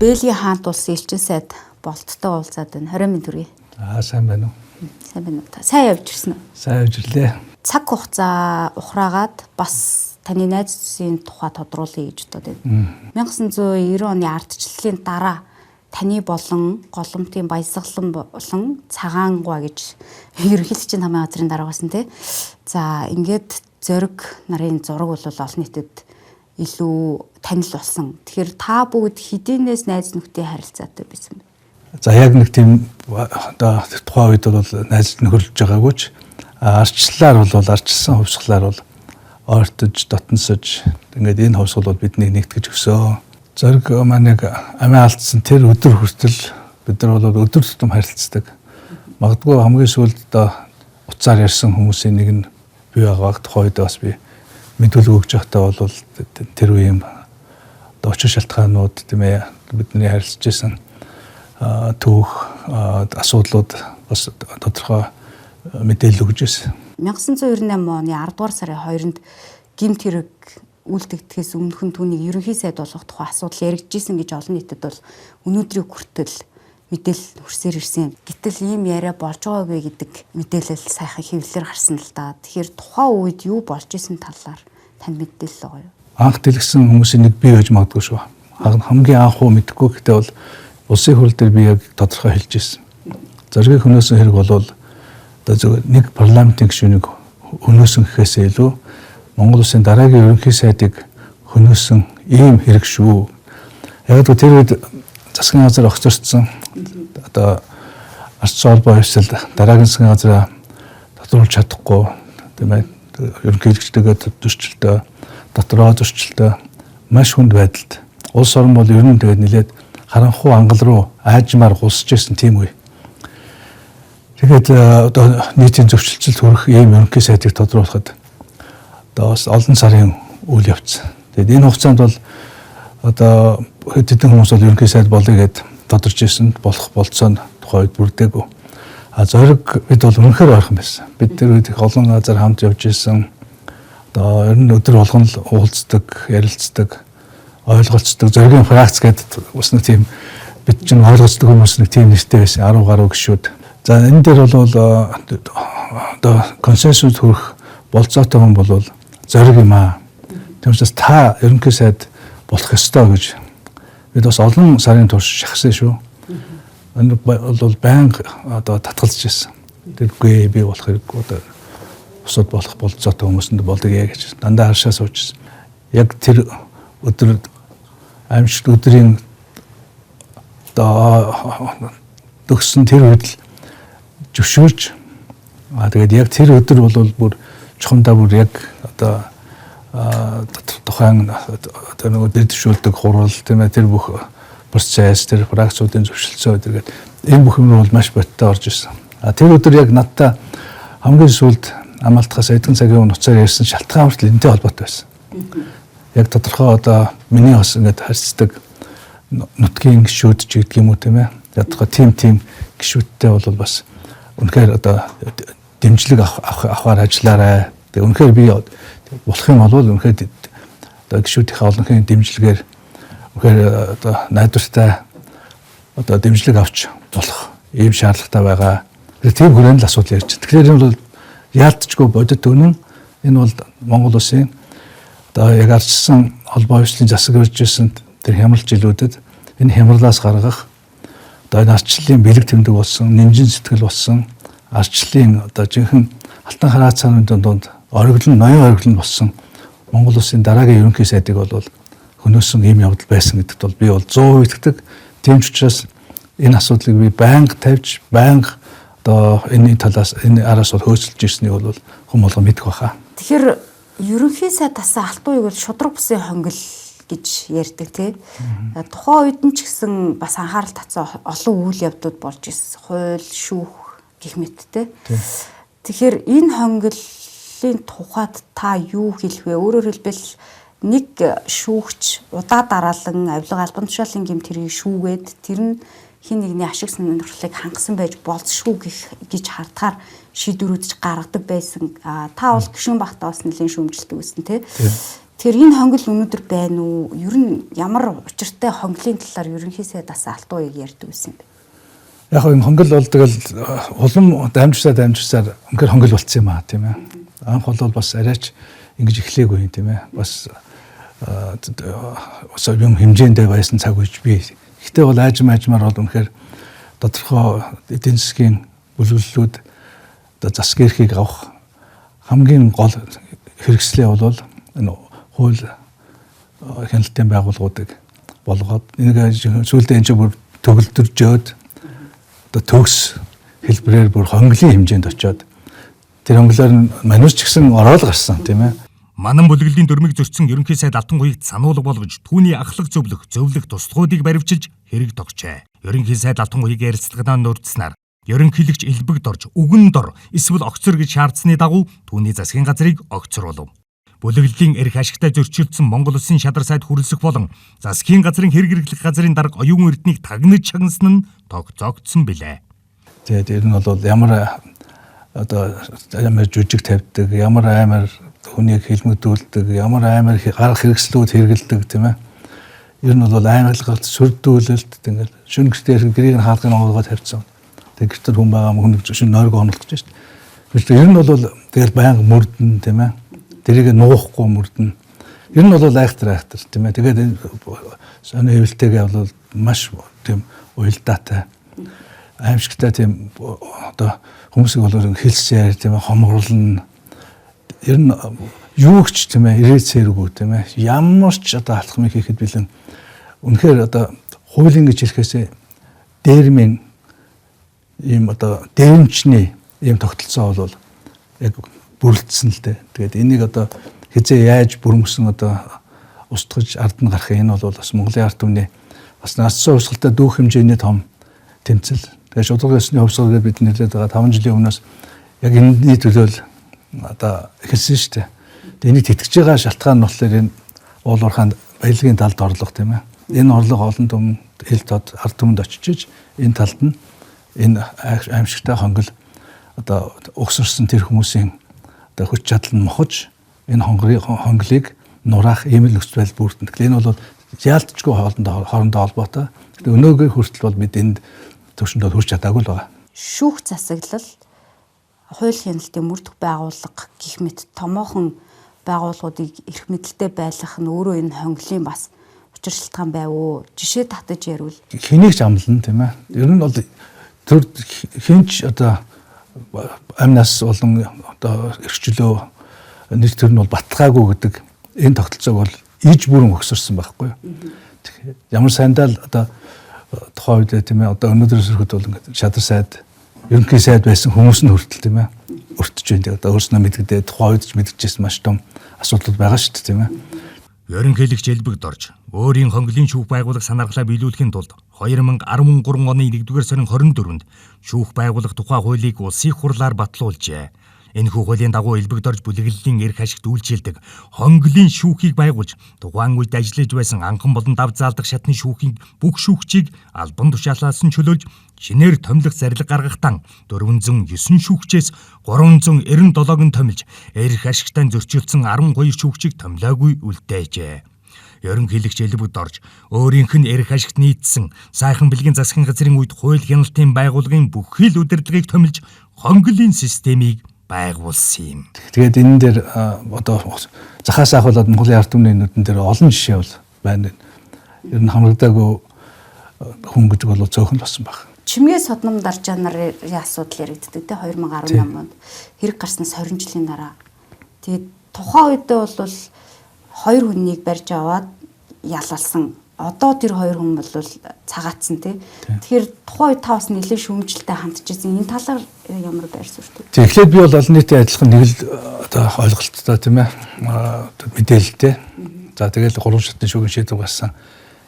Бельгийн хаант улсын элчин сайд болттой уулзаад байна. 20 минут хүргэе. Сайн байна уу? Сайн байна уу? Сайн явж ирсэн үү? Сайн явж ирлээ. Цаг хугацаа ухраагаад бас таны найз зүсийн тухай тодруулъя гэж бодод байна. 1990 оны ардчлалын дараа таны болон голомтын баясгалан болон цагаангуа гэж ерөнхийлөгчийн намын газрын дарга байсан тий. За ингээд зориг нарын зураг бол олон нийтэд илүү танил болсон. Тэгэхээр та бүгд хэдийнээс найз нөхдөд харилцаатай байсан бэ? За яг нэг тийм одоо тухайн үед бол найз нөхөрлөж байгаагүй ч арчлалаар бол арчилсан хувьсгалаар бол ойртож, дотносож ингээд энэ хувьсгал бол биднийг нэгтгэж өгсөө. Зориг маань яг амиа алдсан тэр өдөр хүртэл бид нар бол өдөр тутам харилцдаг. Магадгүй хамгийн сүүлд одоо уцаар ярьсан хүмүүсийн нэг нь бий байгаа. Тухайн үед бас би мэдүүлэг өгж байхдаа бол тэр үеийн одоо очир шалтгаанууд тийм ээ бидний харилцаж байсан түүх асуудлууд бас тодорхой мэдээлэл өгж байсан. 1998 оны 10 дугаар сарын 2-нд гэмт хэрэг үйлдэгдэхээс өмнөх нь түүнийг ерөнхий сайд болгох тухай асуудал яригдчихсэн гэж олон нийтэд бол өнөөдрийн хүртэл мэдээлэл хүрсээр ирсэн. Гэтэл ийм яриа болж байгаагүй гэдэг мэдээлэл сайхан хэвлэлээр гарсан л да. Тэгэхээр тухайн үед юу болж исэн талаар танд мэдээлэл байгаа юу? Анх дэлгэсэн хүмүүсийн нэг бий байж магадгүй шүү. Хамгийн анх уу мэдэхгүй гэхдээ бол улсын хурал дээр би яг тодорхой хэлж ирсэн. Зоригийг хөнөөсөн хэрэг бол одоо зөв нэг парламентын гишүүнийг хөнөөсөн гэхээсээ илүү Монгол улсын дараагийн ерөнхий сайдыг хөнөөсөн ийм хэрэг шүү. Яг л тэр үед засгийн газар огцорцсон одоо арч холбоо хэвсэл дараагийн засгийн газараа тодруулж чадахгүй тийм ээ ерөнхийлөгчдөө зөрчилдөө дотроо зөрчилдөө маш хүнд байдалд улс орн бол ер нь тэгээд нэлээд харанхуй ангал руу аажмаар гулсж ирсэн тийм үе. Тэгээд одоо нийтийн зөвшөлтсөлд хүрэх ийм ерөнхий сайдыг тодруулахад одоо бас олон сарын үйл явц. Тэгээд энэ хугацаанд бол одоо хэдэн хүмүүс бол ерөнхий сайд болъё гэд тодорч ирсэн болох болцоо тухай үед бүрдээгүй. Зориг бид бол үнэхээр ойрхон байсан. Бид тэр үед их олон газар хамт явж ирсэн. Одоо ер нь өдөр болгон л уулздаг, ярилцдаг, ойлголцдог зоригийн фракц гэдэг бас нэг тийм бид чинь ойлголцдог хүмүүс нэг тийм нэртэй байсан 10 гаруй гишүүд. За энэ дээр бол одоо консенсус хүрэх болцоотой хүн бол зориг юм аа. Тийм учраас та ерөнхий сайд болох ёстой гэж бид бас олон сарын турш шахсан шүү. Энэ бол байнга одоо татгалзаж ирсэн. Тэргүй би болох хэрэггүй одоо бусад болох болцоотой хүмүүсэнд болдог яа гэж дандаа харшаа суужсэн. Яг тэр өдөр аимшигт өдрийн одоо төгсөн тэр үед л зөвшөөрч тэгээд яг тэр өдөр бол бүр чухамдаа бүр яг одоо тухайн одоо нэг дэвшүүлдэг хурал тийм ээ тэр бүх процесс тэр фракцуудын зөвшөлтсөө өдргээд энэ бүх юм бол маш бодтой орж ирсэн. Тэр өдөр яг надтай хамгийн сүүлд амалтахаас эдгэн цагийн нуцаар ярьсан шалтгаан хүртэл энэтэй холбоотой байсан. Яг тодорхой одоо миний бас ингээд харьцдаг нутгийн гишүүд ч гэдэг юм уу тийм ээ. Ядгаа тим гишүүдтэй бол бас үнэхээр одоо дэмжлэг авахар ажиллаарай. Тэгээ үнэхээр би болох юм бол үнэхээр одоо гишүүдийнхээ олонхын дэмжлэгээр үнэхээр одоо найдвартай одоо дэмжлэг авч болох ийм шаардлагатай байгаа. Тийм хүрээнд л асуудал ярьж байна. Тэгэхээр энэ бол яалтчгүй бодит үнэн. Энэ бол Монгол улсын одоо яг арчсан холбоо хвшлын засаг өрж ирсэн тэр хямрал жилүүдэд энэ хямралаас гаргах одоо энэ арчлалын бэлэг тэмдэг болсон, нэмжин сэтгэл болсон, арчлалын одоо жинхэнэ алтан хараа цааны дунд ноён ориглон болсон Монгол улсын дараагийн ерөнхий сайдыг бол хөнөөсөн ийм явдал байсан гэдэгт бол би бол 100% итгэдэг. Тийм ч учраас энэ асуудлыг би байнга тавьж, байнга одоо энэ талаас энэ араас бол хөөцөлж ирснийг бол хүн болго мэдэх байхаа. Тэгэхээр ерөнхий сайд тасаа алтан уяг бол шудраг бусын хонгил гэж ярьдаг тий. Тухайн үед нь ч гэсэн бас анхаарал татсан олон үйл явдууд болж ирсэн. Хууль, шүүх гэх мэттэй. Тэгэхээр энэ хонгилын тухайд та юу хэлэх вэ? Өөрөөр хэлбэл нэг шүүгч удаа дараалан авилга албан тушаалын гэмт хэргийг шүүгээд тэр нь хин нэгний ашиг сонирхлыг хангасан байж болзошгүй гэж хардахаар шийдвэрүүд гаргадаг байсан. Та бол гишүүн багтаа бас нэлийн шүүмжилдэг байсан тий. Тэгэхээр энэ хонгил өнөөдөр байна уу? Ер нь ямар учиртай хонглын талаар ерөнхий сайд бас алтан уяг ярьдаг байсан бэ? Яг энэ хонгил бол тэгэл улам дамжсаар үнэхээр хонгил болцсон юм аа тийм ээ. Анх бол бас арайч ингэж эхлээгүй юм тийм ээ. Бас юм хэмжээндээ байсан цаг үеч би. Гэхдээ бол аажмаар бол үнэхээр тодорхой эдийн засгийн бүлэглэлүүд одоо засгийн эрхийг авах хамгийн гол хэрэгслээ бол энэ хууль хяналтын байгууллагуудыг болгоод энийг сүүлдээ энэ ч бүр төгөлдржөөд одоо төгс хэлбэрээр бүр хонглын хэмжээнд очиод тэр хонглоор нь манус ч гэсэн ороод гарсан тийм ээ. Манан бүлэглэлийн дүрмийг зөрчсөн ерөнхий сайд Алтан гуйгт сануулга болгож түүний ахлах зөвлөх туслагуудыг баривчилж хэрэг тогчээ. Ерөнхий сайд Алтан гуйгийн ярилцлагадаа нурдснаар ерөнхийлөгч элбэг дорж үгэн дор эсвэл огцор гэж шаардсны дагуу түүний засгийн газрыг огцруулв. Бүлэглэлийн эрх ашигтай зөрчилдсөн Монгол Улсын шадар сайд хүрэлцэх болон засгийн газрын хэрэг хэрэглэх газрын дарга оюун эрднийг тагнаж шагнасан нь тогтоогдсон билээ. Тэгээд ер нь бол ямар жүжиг тавьдаг, ямар амар хүнийг хилмигдүүлдэг, ямар амар гар хэрэгслүүд хэрэгэлдэг тийм ээ. Ер нь бол аймагт сүрдүүлэлт ингээд шүн гэртээр гэрийг нь хаалгын оогоод тавьсан. Тэгээд гэртэр хүн байгаа хүн шүн нойргоо оноглож шít. Гэхдээ ер нь бол тэгэл байнга мөрдөн тийм ээ. Тэрийг нуухгүй мөрдөн. Ер нь бол айхтар тийм ээ. Тэгээд сони хэвлэлтэйгээ бол маш тийм уялдаатай. Аимшигтай тийм одоо хүмүүсийг бол хэлсээр тийм ээ хомгорлон. Ер нь юу ч тийм ээ ирээцээргүй тийм ээ. Ямар ч одоо алхмыг хийхэд бэлэн үнэхээр одоо хуулийн гэж хэлэхээсээ дээрмийн ийм одоо дээрмчний ийм тогтолцоо бол яг бүрэлдсэн л дээ. Тэгээд энийг одоо хизээ яаж бүрмөсөн одоо устгаж ард нь гарах энэ бол бас Монголын ард түмний бас насцсан урсгалтай дүүх хэмжээний том тэмцэл. Тэгээд шударга ёсны хувьсгал гэж бид нэрлэдэг байгаа 5 жилийн өмнөөс яг энэний төлөөл одоо эхэлсэн шүү дээ. Тэгээд энийг тэтгэж байгаа шалтгаан нь болохоор энэ уул уурхаанд баялагын талд орлого тийм ээ. Энэ орлого олон түмэнд хил тод ард түмэнд очиж энэ талд нь энэ аимшигтай хонгил одоо угсарсан тэр хүмүүсийн одоо хүч чадал нь мохож энэ хонглыг нураах ийм л нөхцөл байдал бүрдэн. Тэгэхээр энэ бол яалтчгүй хоорондоо холбоотой. Тэгэхээр өнөөгийн хүртэл бол бид энд төвшөнд хүрч чадаагүй л байгаа. Шүүх засаглал, хууль хяналтын мөрдөх байгууллага гэх мэт томоохон байгууллагуудыг эрх мэдэлтэй байлгах нь өөрөө энэ хонглын бас учир шалтгаан байв уу? Жишээ татаж ярил. Хэнийг ч амлана тийм ээ. Ер нь бол тэр хинч одоо амнаас болон одоо эрхчлөө нэг төр нь бол баталгаагүй гэдэг энэ тогтолцоог бол иж бүрэн өгсөрсөн байхгүй юу. Тэгэхээр ямар сайндаа л одоо тухайн үед тийм ээ одоо өнөөдрөөс ирэхэд бол ингээд шадар сайд ерөнхий сайд байсан хүмүүс нь хүртэл тийм ээ өртөж байна. Одоо өөрснөө мэдгдээ тухайн үед ч мэдгэжсэн маш том асуудал байгаа шүү дээ тийм ээ. Ерөнхийлөгч элбэг дорж өөрийн хонглын шүүх байгууллага санаархлаа биелүүлэхийн тулд 2013 оны 1-р сарын 24-нд шүүх байгууллага тухай хуулийг улсын хурлаар батлуулжээ. Энэхүү хуулийн дагуу элбэг дорж бүлэглэлийн эрх ашигт үйлчилдэг хонглын шүүхийг байгуулж тухайн үед ажиллаж байсан анхан болон дав заалдах шатны шүүхийн бүх шүүгчийг албан тушаалаас нь чөлөөлж шинээр томилох зарлиг гаргахтан 409 шүүгчээс 397-г нь томилж эрх ашигтай зөрчилдсөн 12 шүүгчийг томилоогүй үлдээжээ. Ерөнхийлөгч элбэг дорж өөрийнх нь эрх ашигт нийцсэн сайхан бэлгийн засгийн газрын үед хууль хяналтын байгууллагын бүхий л удирдлагыг томилж хонглын системийг байгуулсан юм. Тэгээд энэ дээр одоо захаас ахуулаад Монголын ард түмний нүдэн дээр олон жишээ бол байна. Ер нь хамрагдаагүй хүн гэдэг бол цөөхөн л болсон баг. Чимгээ содном даржаа нарын асуудал яригддаг те 2018 онд хэрэг гарснаас 20 жилийн дараа. Тэгээд тухайн үедээ бол 2 хүнийг барьж аваад ялалсан. Одоо тэр 2 хүн бол цагаатсан тий. Тэгэхээр тухайн үед та бас нэлээд шүүмжлэлтэй хандчихсан. Энэ талаар ямар байр суурьтай? Тэгэхээр би бол олон нийтийн адилхан нэг л одоо ойлголттой тийм ээ. Мэдээлэлтэй. За тэгэл 3 шатны шүүхийн шийдвэр гарсан.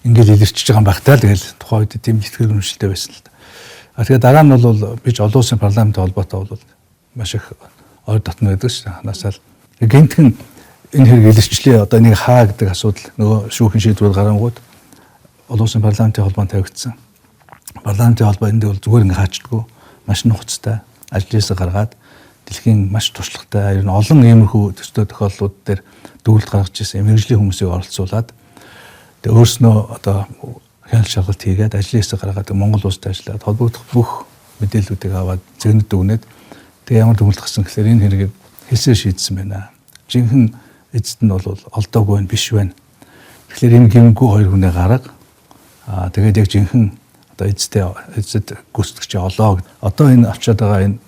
Ингээд илэрчиж байгаа юм багтаа л тэгэл тухайн үед тийм итгэл үнэмшилтэй байсан л да. Тэгэхээр дараа нь бол би ч олон улсын парламентын холбоотой бол маш их ойр дотно байдаг шүү дээ. Ханаасаа л гинтхэн энэ хэрэг илэрчлээ одоо нэг хаа гэдэг асуудал нөгөө шүүхийн шийдвэр гарангууд олон улсын парламентын холбоонд тавигдсан. Парламентын холбоо энд бол зүгээр ингээ хаачдаггүй маш нухацтай ажлаасаа гаргаад дэлхийн маш туршлагатай ер нь олон иймэрхүү төстэй тохиолдлууд дээр дүгнэлт гаргаж ирсэн мэргэжлийн хүмүүсийг оролцуулаад тэгээ өөрснөө одоо хяналт шалгалт хийгээд ажлын хэсэг гаргаад Монгол улсад ажиллаад холбогдох бүх мэдээллүүдийг аваад зэгнэд дүгнээд тэгээ ямар дүгнэлт гарсан гэхээр энэ хэргийг хэлсээр шийдсэн байна. Жинхэнэ эцэд нь бол олдоогүй байна, биш байна. Тэгэхээр энэ гимгүү хоёр хүнээ гарга. Тэгээд яг жинхэнэ одоо эцэд гүйцэтгэгч олоо. Одоо энэ авчаад байгаа энэ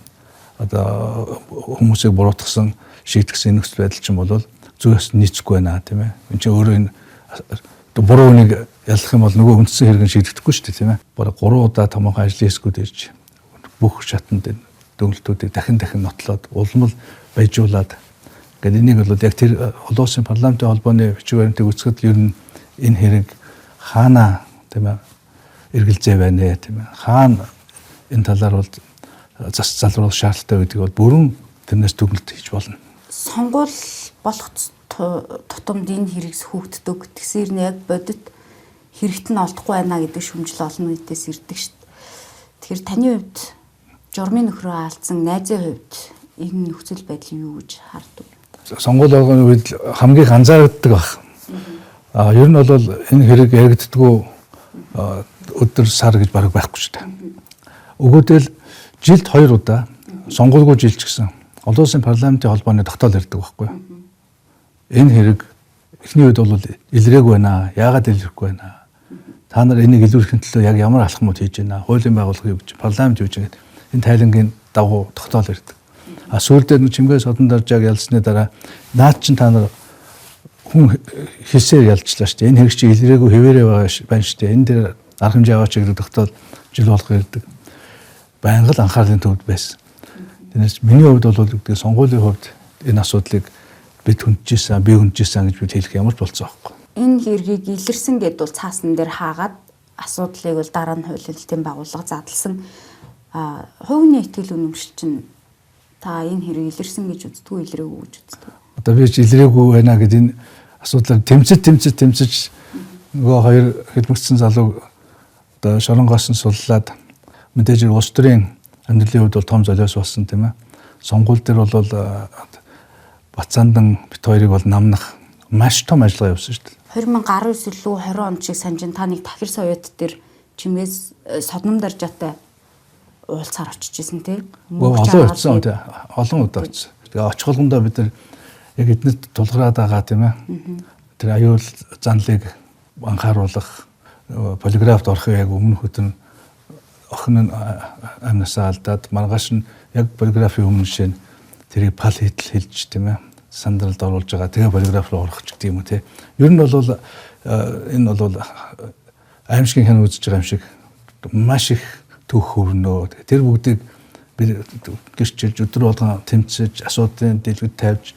одоо хүмүүсийг буруутгасан шийдгсэн нөхцөл байдал чинь бол зүгээс нийцэхгүй байна тийм ээ. Энд чинь өөрөө энэ буруу үнийг ялах юм бол нөгөө үндсэн хэрэг нь шийдэгдэхгүй шүү дээ тийм ээ. Бараг 3 удаа томоохон ажлын хэсгүүд ирж бүх шатанд дүгнэлтүүдийг дахин нотлоод улмал баяжуулаад гэдэг энийг бол яг тэр олон улсын парламентын холбооны бичиг баримтыг үсгэд ер нь энэ хэрэг хаана тийм ээ эргэлзээ байна тийм ээ. Хаана энэ талаар бол зас залруулах шаардлагатай гэдгийг бол бүрэн тэрнээс дүгнэлт хийж болно. Сонгуул болох тутамд энэ хэрэг хүүхддэг тэгсээр нь яг бодит хэрэгт нь олдохгүй байна гэдэг шүмжил олон нийтээс ирдэг шүү дээ. Тэгэхээр таны хувьд журмын нөхрөө алдсан найзын хувьд энэ нөхцөл байдал юу гэж хардаг? Сонгуул болгоны үед хамгийн анзаардаг баг. Ер нь бол энэ хэрэг яригддаггүй өдөр сар гэж бараг байхгүй шүү дээ. Өгөөдөл жилд 2 удаа сонгуулгүй жил ч гэсэн олон улсын парламентын холбооны тогтоол ирдэг байхгүй. Энэ хэрэг эхний үед бол илрээг байна. Яагаад илрэхгүй байна? Та нар энийг илрүүлэхин төлөө яг ямар алхмууд хийж байна? Хуулийн байгууллага юу гэж, парламент юу гэж энэ тайлангийн дагуу тогтоол ирдэг. Сүүлдээ чимгээ содон даржааг ялсны дараа наад чин та нар хүн хэлсээр ялжлаа шүү дээ. Энэ хэрэг чи илрээгүй хэвээрээ байна шүү дээ. Энэ дээр арга хэмжээ аваач гэдэг тогтоол жил болго ирдэг. Байнга л анхаарлын төвд байсан. Тэрнээс миний хувьд бол гэдэг сонгуулийн хувьд энэ асуудлыг бид хүндэжсэн, би хүндэжсэн гэж бид хэлэх ямар ч болцсон байхгүй. Энэ хэргийг илэрсэн гэдээ бол цаасан дээр хаагаад асуудлыг бол дараа нь хуулийн байгууллага задлсан. Хувийн итгэл үнэмшил чинь та энэ хэрэг илэрсэн гэж үздэггүй илрээгүй гэж үздэг. Одоо би ч илрээгүй байна гэдэг энэ асуудлаар тэмцэж нөгөө хоёр хэлмэгцсэн залуу одоо шоронгоос нь суллаад мэдээж улс төрийн амьдралын хувьд бол том золиос болсон тийм ээ. Сонгуул дээр бол Бацаандан бит хоёрыг бол намнах маш том ажиллагаа явуулсан шүү дээ. 2019 илүү 20 он шиг санжин та нэг тахир соёот дээр чимээс содном даржаатай уулзаар очиж исэн тийм. Олон очсон тийм. Олон удаа очсон. Тэгээ очих болгондоо бид нар яг эднэрт тулгараад байгаа тийм ээ. Тэр аюул занлыг анхааруулах полиграфт орохыг яг өмнөх өдөр охин нь амнасаа алдаад маргааш нь яг полиграфийн өмнө шин тэрийг пал хэлж тийм ээ сандралд оруулж байгаа. Тэгээ полиграф руу орох ч гэдэг юм уу тийм. Ер нь бол энэ бол аимшигын хэн үзэж байгаа юм шиг маш их түүх хөрнөө. Тэр бүгдийг би гэрчилж өдөр болгон тэмцэж асуудлын дэлгүүд тавьж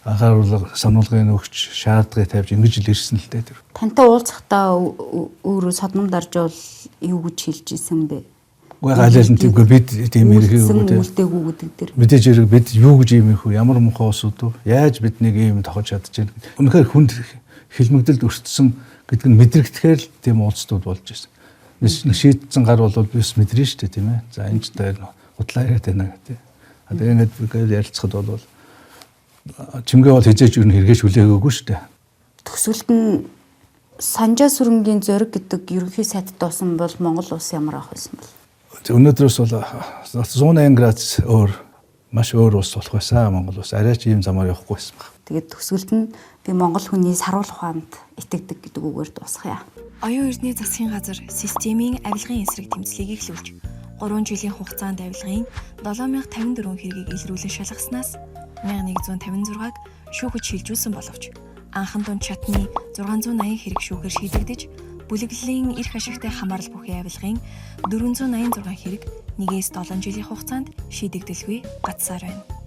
анхааруулга сануулгын өгч шаардлагыг тавьж ингэж л ирсэн л дээ тэр. Тантай уулзахдаа өөрөө содном даржуул юу гэж хэлж исэн бэ? Гайлал нь тиймгүй бид тийм хэрэг үлдээгүй гэдэг дэр. Мэдээж хэрэг бид юу гэж ийм их вэ? Ямар муухай усуд вэ? Яаж бид нэг ийм тохож чадчихэв? Үнэхээр хүнд хилмигдэлд өртсөн гэдэг нь мэдрэгдэхээр л тийм уулзтууд болж ирсэн. Биш шийдсэн гар бол бис мэдрэн шүү дээ тийм ээ. За энэ ч дээр худлаа яриад байна гэдэг. Тэгээ ингээд ярилцахад бол чимгээ бол хизээч юу хэрэгэж хүлээгөөгүй шүү дээ. Төсвөлд нь Санжаа сүрэнгийн зориг гэдэг ерөнхий сайд дуусан бол Монгол улс ямар ах байсан бол? Өнөөдрөөс бол 180 градус өөр маш өөр улс болох байсан. Монгол улс арай ч ийм замаар явахгүй байсан баг. Тэгээд төсвөлд нь би Монгол хүний саруул ухаанд итгэдэг гэдэг үгээр дуусгая. Оюун эрдэнэ засгийн газар системийн авилгын эсрэг тэмцлийг эхлүүлж 3 жилийн хугацаанд авилгын 7054 хэргийг илрүүлэн шалгаснаас 1156-г шүүхэд шилжүүлсэн боловч анхан дунд чатны 680 хэрэг шүүхээр шийдэгдэж бүлэглэлийн эрх ашигтай хамаарал бүхий авилгын 486 хэрэг 1-7 жилийн хугацаанд шийдэгдэлгүй гацсаар байна.